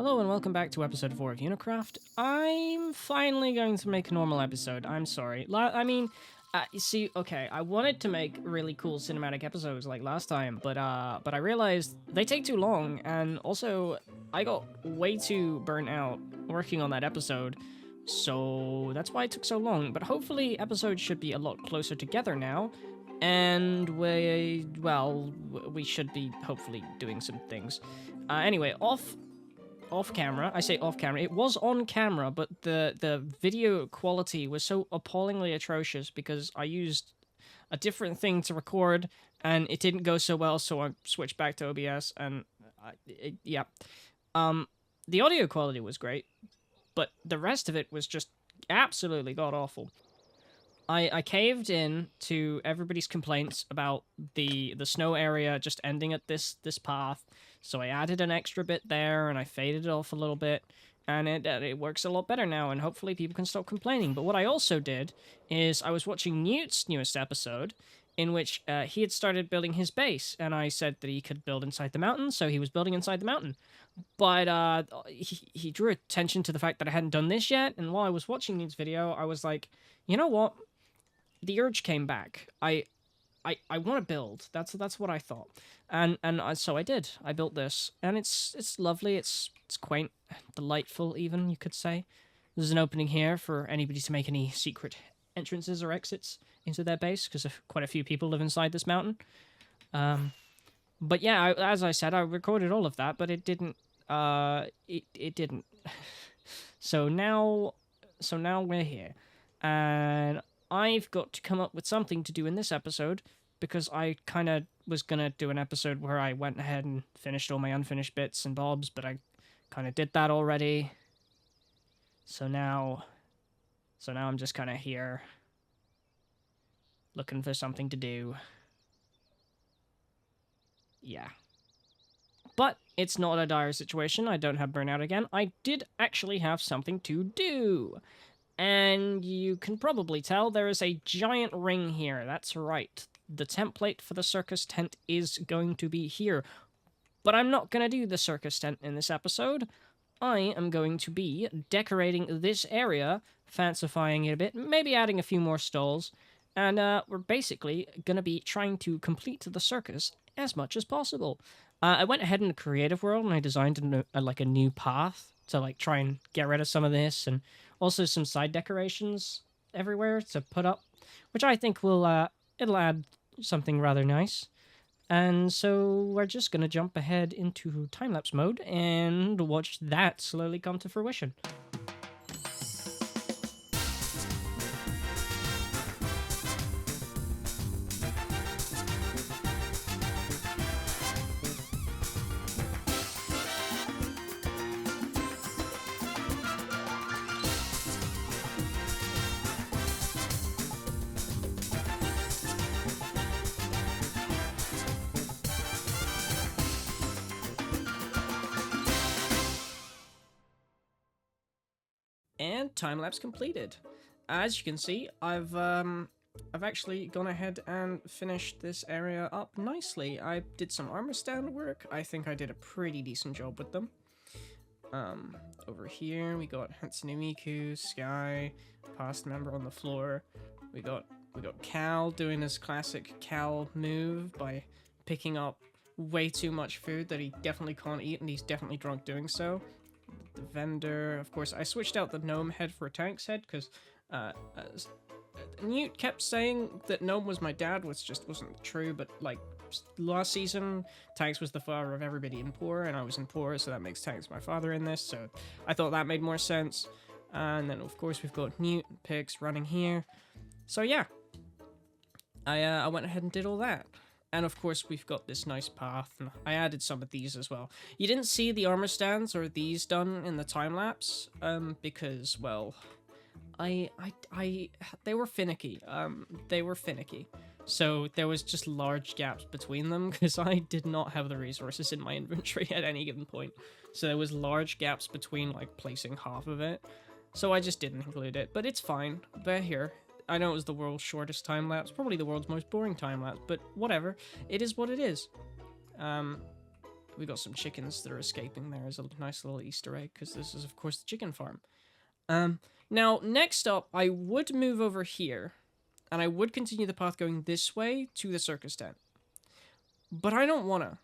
Hello and welcome back to episode 4 of UniCraft. I'm finally going to make a normal episode. I'm sorry. You see, okay, I wanted to make really cool cinematic episodes like last time, but I realized they take too long, and also I got way too burnt out working on that episode, so that's why it took so long. But hopefully episodes should be a lot closer together now, and we should be hopefully doing some things. Anyway, off camera. I say off camera. It was on camera, but the video quality was so appallingly atrocious because I used a different thing to record and it didn't go so well, so I switched back to OBS and yeah. The audio quality was great, but the rest of it was just absolutely god awful. I caved in to everybody's complaints about the snow area just ending at this path, so I added an extra bit there and I faded it off a little bit, and it works a lot better now, and hopefully people can stop complaining. But what I also did is I was watching Newt's newest episode, in which he had started building his base, and I said that he could build inside the mountain, so he was building inside the mountain. But he drew attention to the fact that I hadn't done this yet, and while I was watching Newt's video, I was like, you know what? The urge came back. I want to build. That's what I thought, and so I did. I built this, and it's lovely. It's quaint, delightful, even you could say. There's an opening here for anybody to make any secret entrances or exits into their base, because quite a few people live inside this mountain. But yeah, as I said, I recorded all of that, but it didn't. It didn't. So now we're here, and I've got to come up with something to do in this episode, because I kind of was going to do an episode where I went ahead and finished all my unfinished bits and bobs, but I kind of did that already. So now I'm just kind of here looking for something to do. Yeah. But it's not a dire situation. I don't have burnout again. I did actually have something to do. And you can probably tell there is a giant ring here. That's right. The template for the circus tent is going to be here. But I'm not going to do the circus tent in this episode. I am going to be decorating this area, fancifying it a bit, maybe adding a few more stalls. And we're basically going to be trying to complete the circus as much as possible. I went ahead in the creative world and I designed a new path to try and get rid of some of this, and also some side decorations everywhere to put up, which I think will it'll add something rather nice. And so we're just gonna jump ahead into time-lapse mode and watch that slowly come to fruition. And time-lapse completed. As you can see, I've actually gone ahead and finished this area up nicely. I did some armor stand work. I think I did a pretty decent job with them. Over here we got Hatsune Miku, Sky, past member on the floor. We got Cal doing his classic Cal move by picking up way too much food that he definitely can't eat, and he's definitely drunk doing so. The vendor, of course. I switched out the gnome head for a tank's head because Newt kept saying that gnome was my dad, which just wasn't true. But last season, Tanks was the father of everybody in Poor, and I was in Poor, so that makes Tanks my father in this. So I thought that made more sense. And then of course we've got Newt Pix running here. So yeah, I went ahead and did all that. And of course, we've got this nice path, and I added some of these as well. You didn't see the armor stands or these done in the time-lapse, because, well, they were finicky. They were finicky. So there was just large gaps between them, because I did not have the resources in my inventory at any given point. So there was large gaps between, placing half of it. So I just didn't include it, but it's fine. They're here. I know it was the world's shortest time-lapse, probably the world's most boring time-lapse, but whatever. It is what it is. we got some chickens that are escaping there as a nice little Easter egg, because this is, of course, the chicken farm. Now, next up, I would move over here, and I would continue the path going this way to the circus tent. But I don't want to,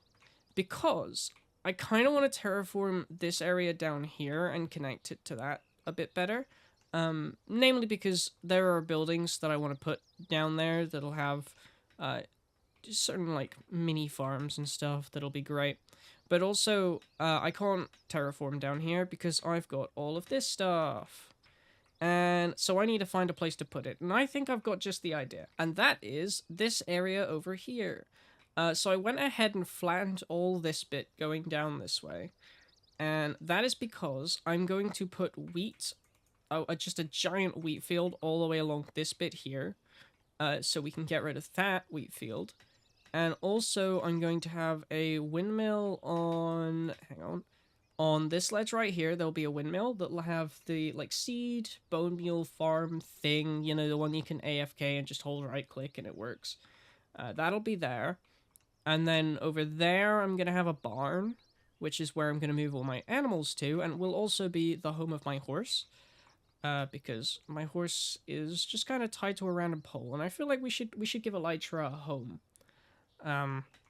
because I kind of want to terraform this area down here and connect it to that a bit better. Namely because there are buildings that I want to put down there that'll have certain like mini farms and stuff that'll be great. But also, I can't terraform down here because I've got all of this stuff. And so I need to find a place to put it. And I think I've got just the idea. And that is this area over here. So I went ahead and flattened all this bit going down this way. And that is because I'm going to put wheat, just a giant wheat field all the way along this bit here. So we can get rid of that wheat field. And also I'm going to have a windmill on, on this ledge right here. There'll be a windmill that'll have the like seed bone meal farm thing, you know, the one you can AFK and just hold right click and it works. That'll be there. And then over there I'm going to have a barn, which is where I'm going to move all my animals to, and will also be the home of my horse. Because my horse is just kind of tied to a random pole, and I feel like we should give Elytra a home.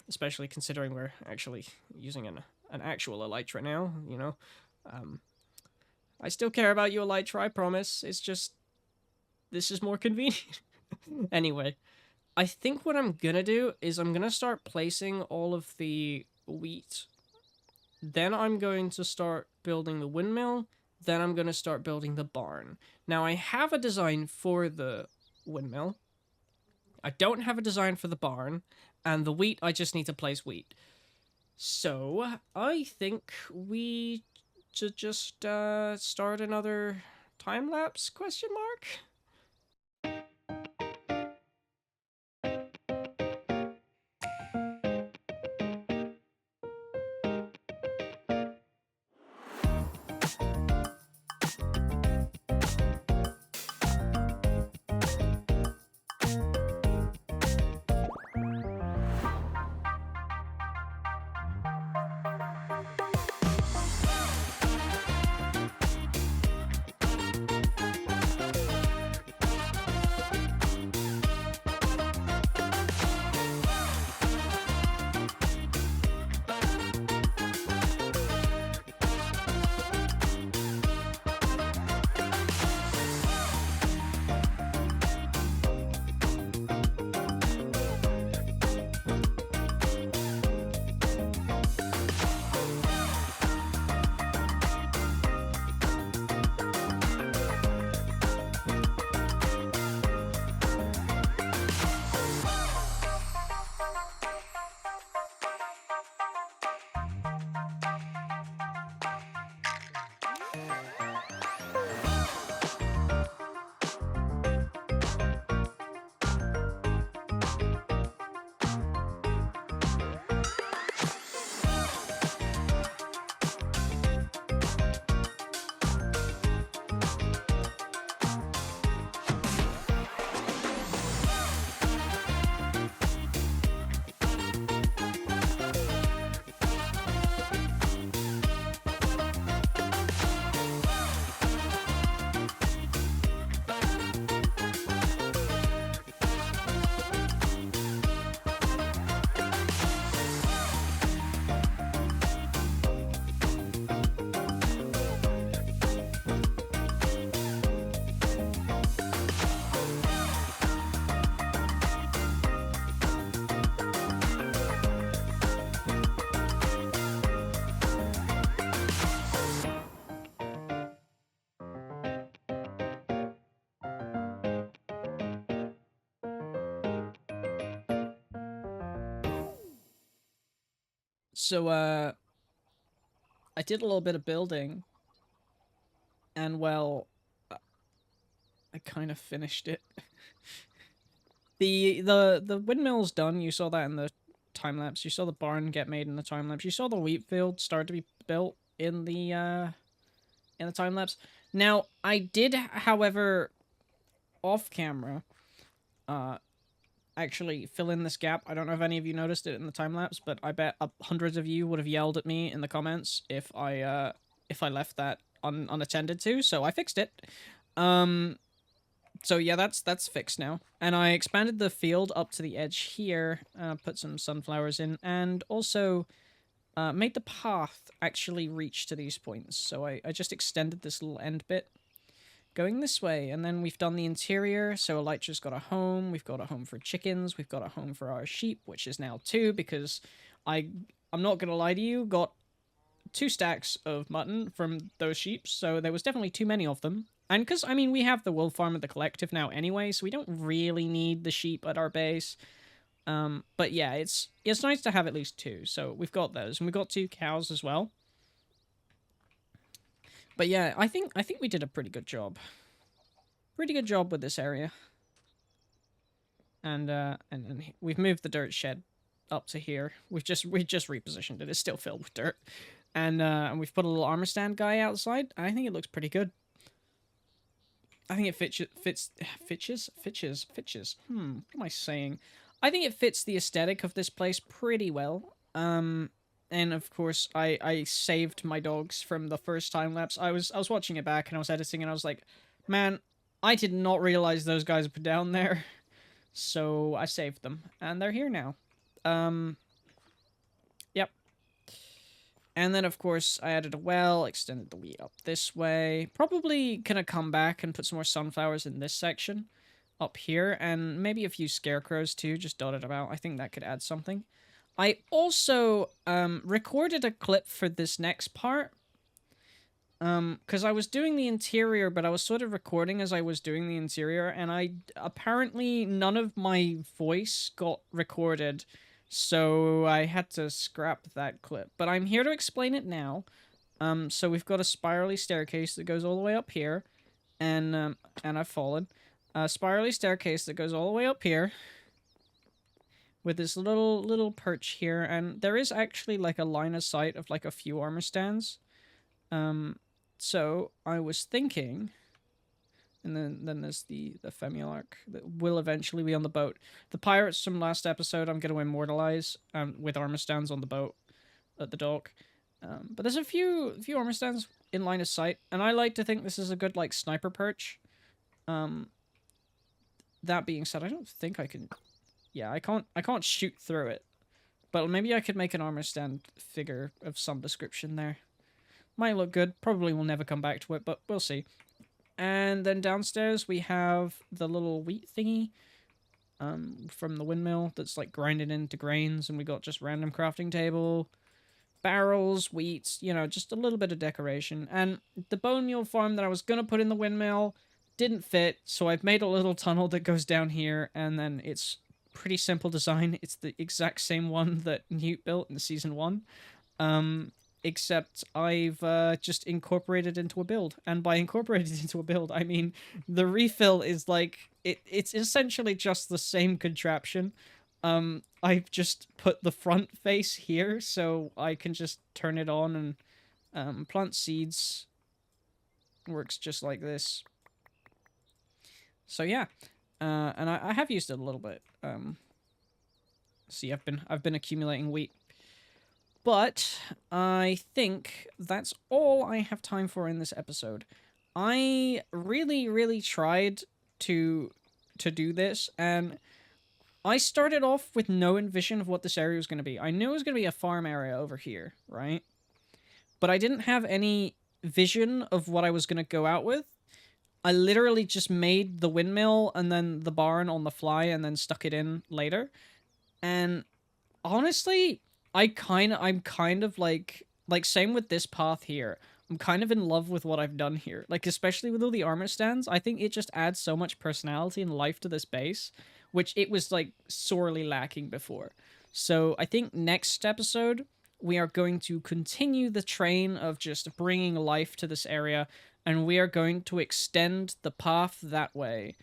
Especially considering we're actually using an actual Elytra now, you know. I still care about you, Elytra, I promise. It's just, this is more convenient. Anyway, I think what I'm gonna do is I'm gonna start placing all of the wheat. Then I'm going to start building the windmill. Then I'm gonna start building the barn. Now, I have a design for the windmill. I don't have a design for the barn. And the wheat, I just need to place wheat. So, I think we should just start another time-lapse, question mark? So, I did a little bit of building, and well, I kind of finished it. The windmill's done. You saw that in the time lapse. You saw the barn get made in the time lapse. You saw the wheat field start to be built in the time lapse. Now, I did, however, off camera, actually fill in this gap. I don't know if any of you noticed it in the time lapse, but I bet hundreds of you would have yelled at me in the comments if I left that unattended to. So I fixed it. So yeah, that's fixed now. And I expanded the field up to the edge here, put some sunflowers in, and also made the path actually reach to these points. So I just extended this little end bit going this way, and then we've done the interior. So Elytra's got a home, we've got a home for chickens, we've got a home for our sheep, which is now 2, because I'm not gonna lie to you, got 2 stacks of mutton from those sheep, so there was definitely too many of them. And because, I mean, we have the wool farm at the collective now anyway, so we don't really need the sheep at our base. But yeah, it's nice to have at least 2, so we've got those, and we've got 2 cows as well. But yeah, I think we did a pretty good job. Pretty good job with this area. And we've moved the dirt shed up to here. We just repositioned it. It's still filled with dirt. And we've put a little armor stand guy outside. I think it looks pretty good. I think it fits. What am I saying? I think it fits the aesthetic of this place pretty well. And of course, I saved my dogs from the first time lapse. I was watching it back and I was editing and I was like, man, I did not realize those guys were down there. So I saved them and they're here now. Yep. And then of course I added a well, extended the wheat up this way. Probably gonna come back and put some more sunflowers in this section up here, and maybe a few scarecrows too, just dotted about. I think that could add something. I also recorded a clip for this next part, because I was doing the interior, but I was sort of recording as I was doing the interior, and apparently none of my voice got recorded, so I had to scrap that clip. But I'm here to explain it now. So we've got a spirally staircase that goes all the way up here, and I've fallen. A spirally staircase that goes all the way up here, with this little perch here, and there is actually like a line of sight of like a few armor stands. So I was thinking, and then there's the Smevulark that will eventually be on the boat. The pirates from last episode I'm going to immortalize with armor stands on the boat at the dock. But there's a few armor stands in line of sight, and I like to think this is a good like sniper perch. That being said, I don't think I can. Yeah, I can't shoot through it. But maybe I could make an armor stand figure of some description there. Might look good. Probably will never come back to it, but we'll see. And then downstairs we have the little wheat thingy from the windmill that's like grinded into grains, and we got just random crafting table, barrels, wheat, you know, just a little bit of decoration. And the bone meal farm that I was going to put in the windmill didn't fit, so I've made a little tunnel that goes down here, and then it's pretty simple design. It's the exact same one that Newt built in season 1, except I've just incorporated into a build. And by incorporated into a build, I mean the refill is like it's essentially just the same contraption. I've just put the front face here so I can just turn it on and plant seeds. Works just like this. So yeah, and I have used it a little bit. See, I've been accumulating wheat, but I think that's all I have time for in this episode. I really tried to do this, and I started off with no envision of what this area was going to be. I knew it was going to be a farm area over here, right? But I didn't have any vision of what I was going to go out with. I literally just made the windmill and then the barn on the fly and then stuck it in later. And honestly, I'm kind of like same with this path here. I'm kind of in love with what I've done here. Like, especially with all the armor stands, I think it just adds so much personality and life to this base, which it was like sorely lacking before. So I think next episode, we are going to continue the train of just bringing life to this area, and we are going to extend the path that way.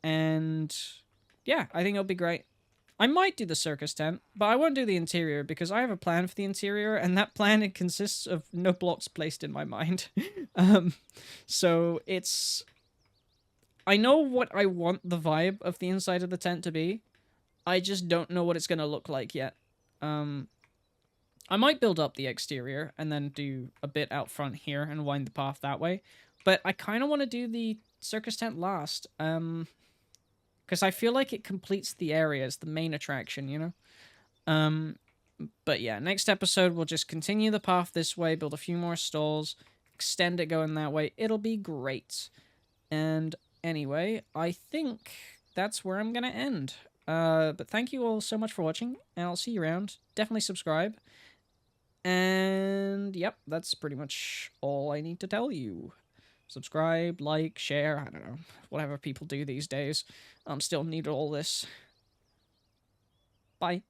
And yeah, I think it'll be great. I might do the circus tent, but I won't do the interior because I have a plan for the interior, and that plan, it consists of no blocks placed in my mind. So it's... I know what I want the vibe of the inside of the tent to be, I just don't know what it's going to look like yet. I might build up the exterior and then do a bit out front here and wind the path that way. But I kind of want to do the circus tent last. Because I feel like it completes the area as the main attraction, you know? But yeah, next episode we'll just continue the path this way, build a few more stalls, extend it going that way. It'll be great. And anyway, I think that's where I'm going to end. But thank you all so much for watching, and I'll see you around. Definitely subscribe. And yep, that's pretty much all I need to tell you. Subscribe, like, share, I don't know, whatever people do these days. Still need all this. Bye.